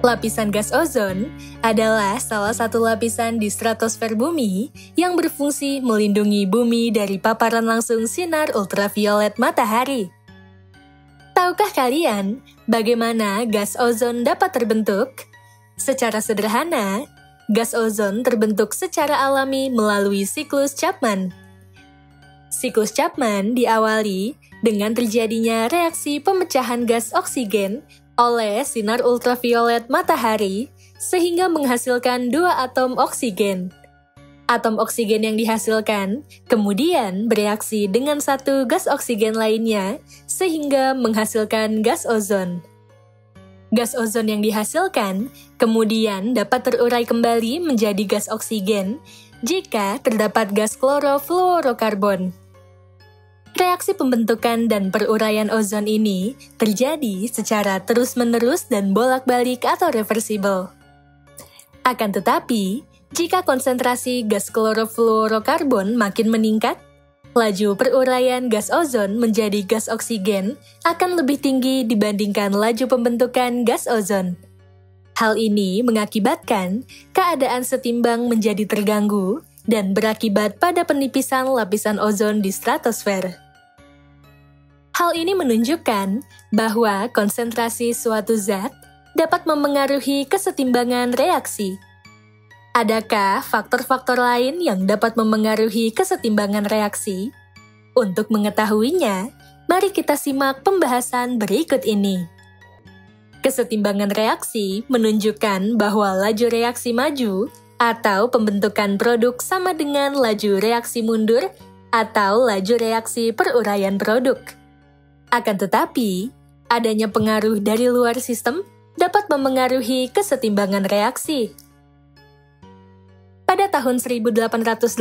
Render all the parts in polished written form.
Lapisan gas ozon adalah salah satu lapisan di stratosfer bumi yang berfungsi melindungi bumi dari paparan langsung sinar ultraviolet matahari. Tahukah kalian bagaimana gas ozon dapat terbentuk? Secara sederhana, gas ozon terbentuk secara alami melalui siklus Chapman. Siklus Chapman diawali dengan terjadinya reaksi pemecahan gas oksigen oleh sinar ultraviolet matahari sehingga menghasilkan dua atom oksigen. Atom oksigen yang dihasilkan kemudian bereaksi dengan satu gas oksigen lainnya sehingga menghasilkan gas ozon. Gas ozon yang dihasilkan kemudian dapat terurai kembali menjadi gas oksigen jika terdapat gas klorofluorokarbon. Reaksi pembentukan dan peruraian ozon ini terjadi secara terus-menerus dan bolak-balik atau reversible. Akan tetapi, jika konsentrasi gas klorofluorokarbon makin meningkat, laju peruraian gas ozon menjadi gas oksigen akan lebih tinggi dibandingkan laju pembentukan gas ozon. Hal ini mengakibatkan keadaan setimbang menjadi terganggu dan berakibat pada penipisan lapisan ozon di stratosfer. Hal ini menunjukkan bahwa konsentrasi suatu zat dapat memengaruhi kesetimbangan reaksi. Adakah faktor-faktor lain yang dapat memengaruhi kesetimbangan reaksi? Untuk mengetahuinya, mari kita simak pembahasan berikut ini. Kesetimbangan reaksi menunjukkan bahwa laju reaksi maju atau pembentukan produk sama dengan laju reaksi mundur atau laju reaksi peruraian produk. Akan tetapi, adanya pengaruh dari luar sistem dapat memengaruhi kesetimbangan reaksi. Pada tahun 1884,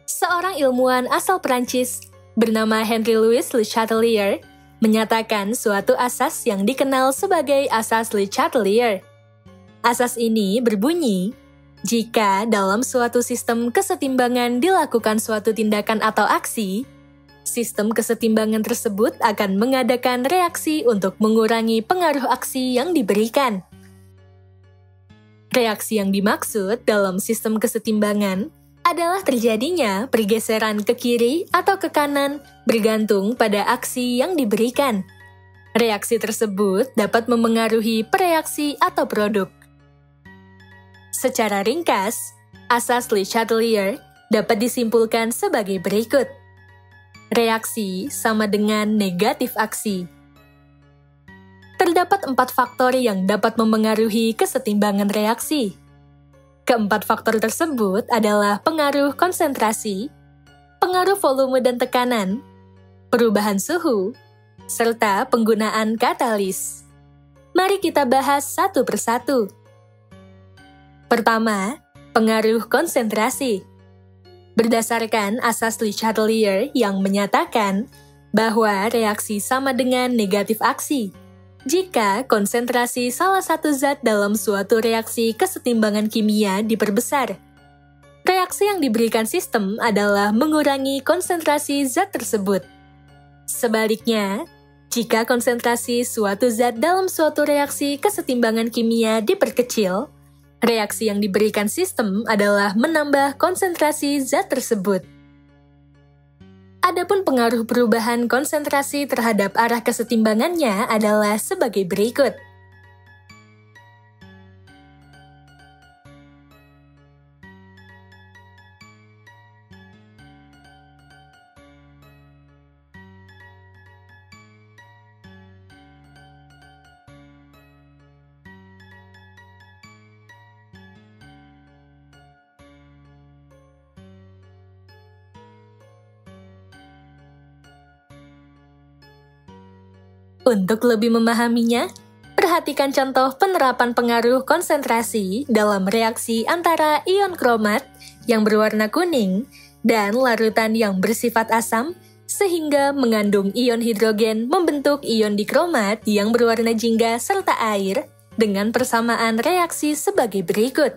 seorang ilmuwan asal Prancis bernama Henri Louis Le Chatelier menyatakan suatu asas yang dikenal sebagai asas Le Chatelier. Asas ini berbunyi, jika dalam suatu sistem kesetimbangan dilakukan suatu tindakan atau aksi, sistem kesetimbangan tersebut akan mengadakan reaksi untuk mengurangi pengaruh aksi yang diberikan. Reaksi yang dimaksud dalam sistem kesetimbangan adalah terjadinya pergeseran ke kiri atau ke kanan bergantung pada aksi yang diberikan. Reaksi tersebut dapat memengaruhi pereaksi atau produk. Secara ringkas, asas Le Chatelier dapat disimpulkan sebagai berikut. Reaksi sama dengan negatif aksi. Terdapat 4 faktor yang dapat memengaruhi kesetimbangan reaksi. Keempat faktor tersebut adalah pengaruh konsentrasi, pengaruh volume dan tekanan, perubahan suhu, serta penggunaan katalis. Mari kita bahas satu persatu. Pertama, pengaruh konsentrasi. Berdasarkan asas Le Chatelier yang menyatakan bahwa reaksi sama dengan negatif aksi. Jika konsentrasi salah satu zat dalam suatu reaksi kesetimbangan kimia diperbesar, reaksi yang diberikan sistem adalah mengurangi konsentrasi zat tersebut. Sebaliknya, jika konsentrasi suatu zat dalam suatu reaksi kesetimbangan kimia diperkecil, reaksi yang diberikan sistem adalah menambah konsentrasi zat tersebut. Adapun pengaruh perubahan konsentrasi terhadap arah kesetimbangannya adalah sebagai berikut. Untuk lebih memahaminya, perhatikan contoh penerapan pengaruh konsentrasi dalam reaksi antara ion kromat yang berwarna kuning dan larutan yang bersifat asam sehingga mengandung ion hidrogen membentuk ion dikromat yang berwarna jingga serta air dengan persamaan reaksi sebagai berikut.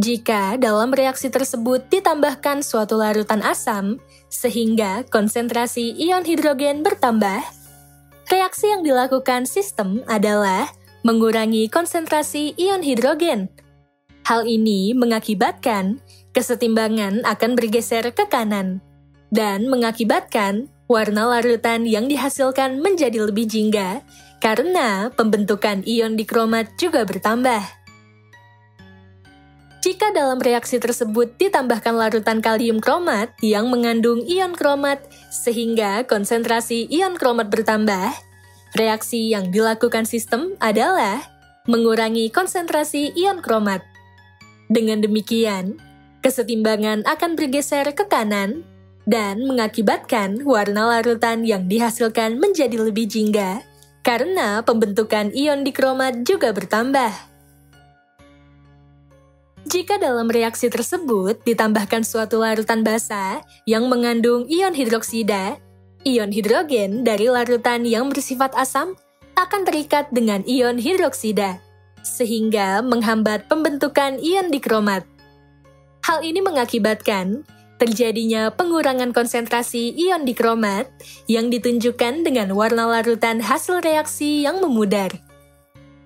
Jika dalam reaksi tersebut ditambahkan suatu larutan asam sehingga konsentrasi ion hidrogen bertambah, reaksi yang dilakukan sistem adalah mengurangi konsentrasi ion hidrogen. Hal ini mengakibatkan kesetimbangan akan bergeser ke kanan dan mengakibatkan warna larutan yang dihasilkan menjadi lebih jingga karena pembentukan ion dikromat juga bertambah. Jika dalam reaksi tersebut ditambahkan larutan kalium kromat yang mengandung ion kromat sehingga konsentrasi ion kromat bertambah, reaksi yang dilakukan sistem adalah mengurangi konsentrasi ion kromat. Dengan demikian, kesetimbangan akan bergeser ke kanan dan mengakibatkan warna larutan yang dihasilkan menjadi lebih jingga karena pembentukan ion dikromat juga bertambah. Jika dalam reaksi tersebut ditambahkan suatu larutan basa yang mengandung ion hidroksida, ion hidrogen dari larutan yang bersifat asam akan terikat dengan ion hidroksida, sehingga menghambat pembentukan ion dikromat. Hal ini mengakibatkan terjadinya pengurangan konsentrasi ion dikromat yang ditunjukkan dengan warna larutan hasil reaksi yang memudar.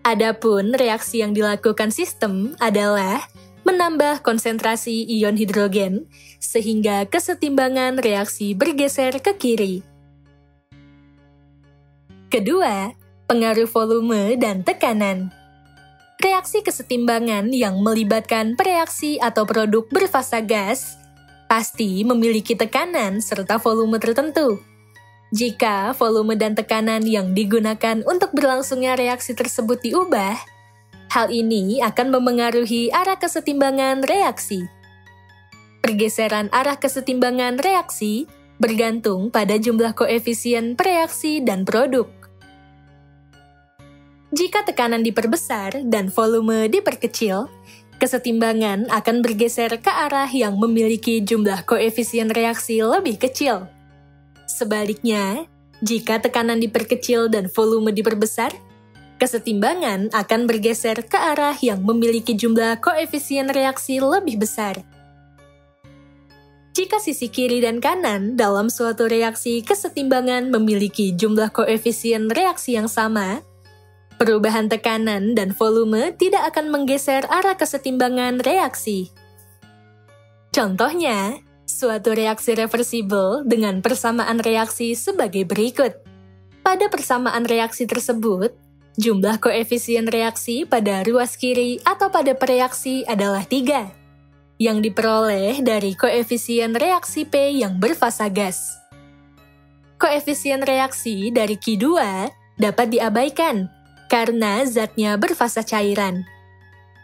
Adapun reaksi yang dilakukan sistem adalah menambah konsentrasi ion hidrogen sehingga kesetimbangan reaksi bergeser ke kiri. Kedua, pengaruh volume dan tekanan. Reaksi kesetimbangan yang melibatkan pereaksi atau produk berfasa gas pasti memiliki tekanan serta volume tertentu. Jika volume dan tekanan yang digunakan untuk berlangsungnya reaksi tersebut diubah, hal ini akan memengaruhi arah kesetimbangan reaksi. Pergeseran arah kesetimbangan reaksi bergantung pada jumlah koefisien pereaksi dan produk. Jika tekanan diperbesar dan volume diperkecil, kesetimbangan akan bergeser ke arah yang memiliki jumlah koefisien reaksi lebih kecil. Sebaliknya, jika tekanan diperkecil dan volume diperbesar, kesetimbangan akan bergeser ke arah yang memiliki jumlah koefisien reaksi lebih besar. Jika sisi kiri dan kanan dalam suatu reaksi kesetimbangan memiliki jumlah koefisien reaksi yang sama, perubahan tekanan dan volume tidak akan menggeser arah kesetimbangan reaksi. Contohnya, suatu reaksi reversibel dengan persamaan reaksi sebagai berikut. Pada persamaan reaksi tersebut, jumlah koefisien reaksi pada ruas kiri atau pada pereaksi adalah 3, yang diperoleh dari koefisien reaksi P yang berfasa gas. Koefisien reaksi dari Q2 dapat diabaikan karena zatnya berfasa cairan.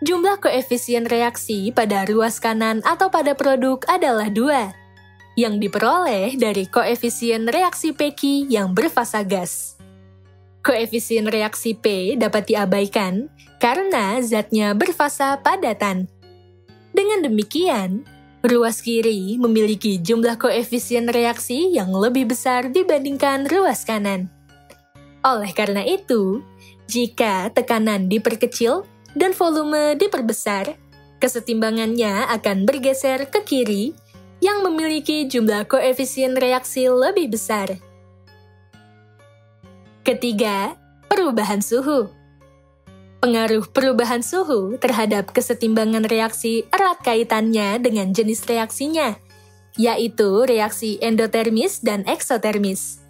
Jumlah koefisien reaksi pada ruas kanan atau pada produk adalah 2, yang diperoleh dari koefisien reaksi PQ yang berfasa gas. Koefisien reaksi P dapat diabaikan karena zatnya berfasa padatan. Dengan demikian, ruas kiri memiliki jumlah koefisien reaksi yang lebih besar dibandingkan ruas kanan. Oleh karena itu, jika tekanan diperkecil dan volume diperbesar, kesetimbangannya akan bergeser ke kiri yang memiliki jumlah koefisien reaksi lebih besar. Ketiga, perubahan suhu. Pengaruh perubahan suhu terhadap kesetimbangan reaksi erat kaitannya dengan jenis reaksinya, yaitu reaksi endotermis dan eksotermis.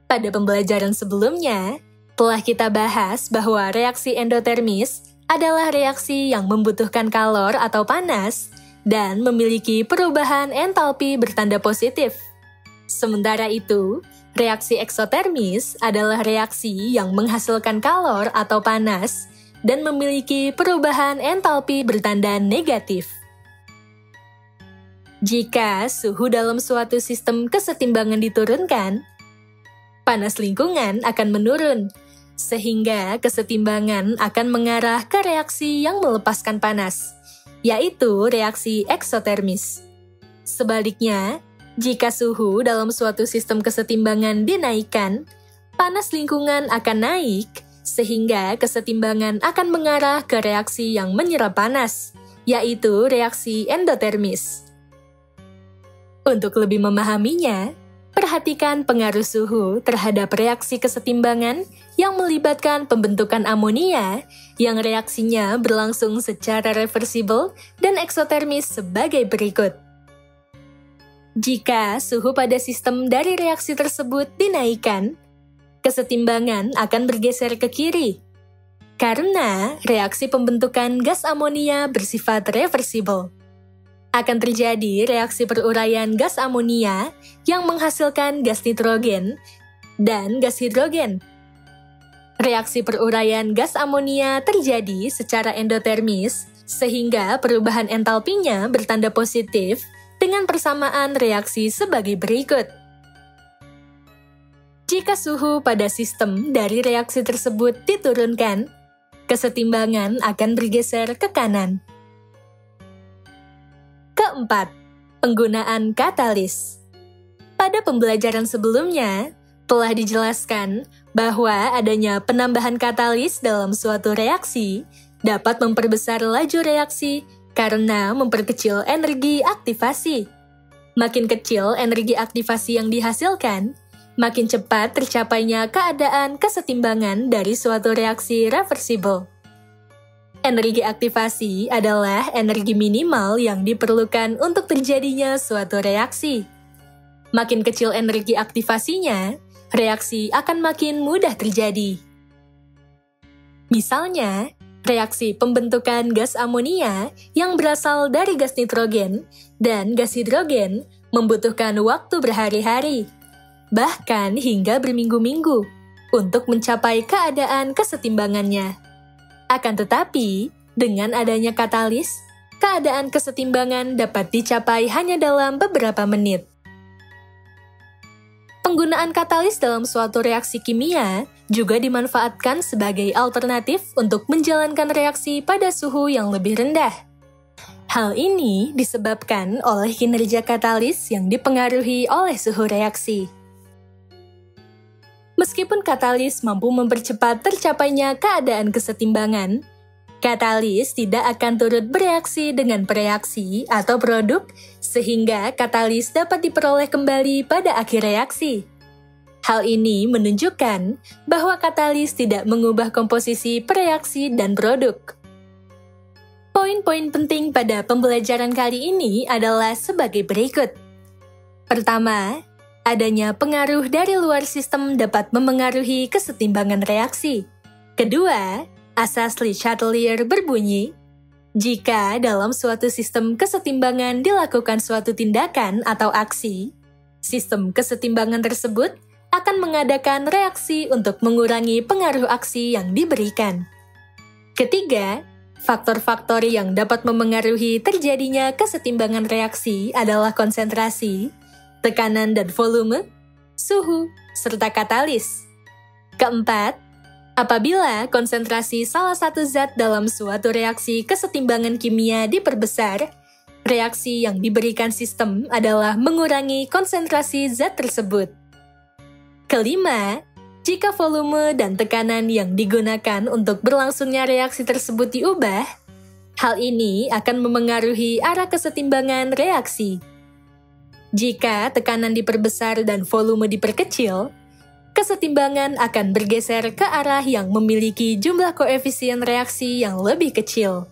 Pada pembelajaran sebelumnya, telah kita bahas bahwa reaksi endotermis adalah reaksi yang membutuhkan kalor atau panas dan memiliki perubahan entalpi bertanda positif. Sementara itu, reaksi eksotermis adalah reaksi yang menghasilkan kalor atau panas dan memiliki perubahan entalpi bertanda negatif. Jika suhu dalam suatu sistem kesetimbangan diturunkan, panas lingkungan akan menurun, sehingga kesetimbangan akan mengarah ke reaksi yang melepaskan panas, yaitu reaksi eksotermis. Sebaliknya, jika suhu dalam suatu sistem kesetimbangan dinaikkan, panas lingkungan akan naik, sehingga kesetimbangan akan mengarah ke reaksi yang menyerap panas, yaitu reaksi endotermis. Untuk lebih memahaminya, perhatikan Perhatikan pengaruh suhu terhadap reaksi kesetimbangan yang melibatkan pembentukan amonia yang reaksinya berlangsung secara reversibel dan eksotermis sebagai berikut. Jika suhu pada sistem dari reaksi tersebut dinaikkan, kesetimbangan akan bergeser ke kiri, karena reaksi pembentukan gas amonia bersifat reversibel. Akan terjadi reaksi peruraian gas amonia yang menghasilkan gas nitrogen dan gas hidrogen. Reaksi peruraian gas amonia terjadi secara endotermis, sehingga perubahan entalpinya bertanda positif dengan persamaan reaksi sebagai berikut. Jika suhu pada sistem dari reaksi tersebut diturunkan, kesetimbangan akan bergeser ke kanan. Keempat, penggunaan katalis. Pada pembelajaran sebelumnya, telah dijelaskan bahwa adanya penambahan katalis dalam suatu reaksi dapat memperbesar laju reaksi karena memperkecil energi aktivasi. Makin kecil energi aktivasi yang dihasilkan, makin cepat tercapainya keadaan kesetimbangan dari suatu reaksi reversibel. Energi aktivasi adalah energi minimal yang diperlukan untuk terjadinya suatu reaksi. Makin kecil energi aktivasinya, reaksi akan makin mudah terjadi. Misalnya, reaksi pembentukan gas amonia yang berasal dari gas nitrogen dan gas hidrogen membutuhkan waktu berhari-hari, bahkan hingga berminggu-minggu, untuk mencapai keadaan kesetimbangannya. Akan tetapi, dengan adanya katalis, keadaan kesetimbangan dapat dicapai hanya dalam beberapa menit. Penggunaan katalis dalam suatu reaksi kimia juga dimanfaatkan sebagai alternatif untuk menjalankan reaksi pada suhu yang lebih rendah. Hal ini disebabkan oleh kinerja katalis yang dipengaruhi oleh suhu reaksi. Meskipun katalis mampu mempercepat tercapainya keadaan kesetimbangan, katalis tidak akan turut bereaksi dengan pereaksi atau produk, sehingga katalis dapat diperoleh kembali pada akhir reaksi. Hal ini menunjukkan bahwa katalis tidak mengubah komposisi pereaksi dan produk. Poin-poin penting pada pembelajaran kali ini adalah sebagai berikut. Pertama, adanya pengaruh dari luar sistem dapat memengaruhi kesetimbangan reaksi. Kedua, asas Le Chatelier berbunyi, jika dalam suatu sistem kesetimbangan dilakukan suatu tindakan atau aksi, sistem kesetimbangan tersebut akan mengadakan reaksi untuk mengurangi pengaruh aksi yang diberikan. Ketiga, faktor-faktor yang dapat memengaruhi terjadinya kesetimbangan reaksi adalah konsentrasi, tekanan dan volume, suhu, serta katalis. Keempat, apabila konsentrasi salah satu zat dalam suatu reaksi kesetimbangan kimia diperbesar, reaksi yang diberikan sistem adalah mengurangi konsentrasi zat tersebut. Kelima, jika volume dan tekanan yang digunakan untuk berlangsungnya reaksi tersebut diubah, hal ini akan memengaruhi arah kesetimbangan reaksi. Jika tekanan diperbesar dan volume diperkecil, kesetimbangan akan bergeser ke arah yang memiliki jumlah koefisien reaksi yang lebih kecil.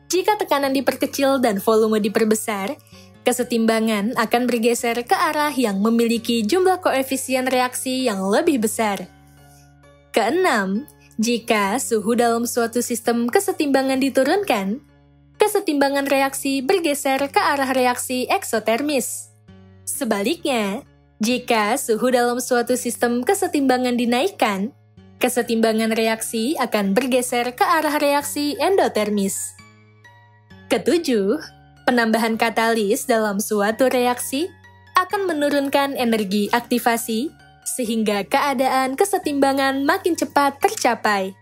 Jika tekanan diperkecil dan volume diperbesar, kesetimbangan akan bergeser ke arah yang memiliki jumlah koefisien reaksi yang lebih besar. Keenam, jika suhu dalam suatu sistem kesetimbangan diturunkan, kesetimbangan reaksi bergeser ke arah reaksi eksotermis. Sebaliknya, jika suhu dalam suatu sistem kesetimbangan dinaikkan, kesetimbangan reaksi akan bergeser ke arah reaksi endotermis. Ketujuh, penambahan katalis dalam suatu reaksi akan menurunkan energi aktivasi, sehingga keadaan kesetimbangan makin cepat tercapai.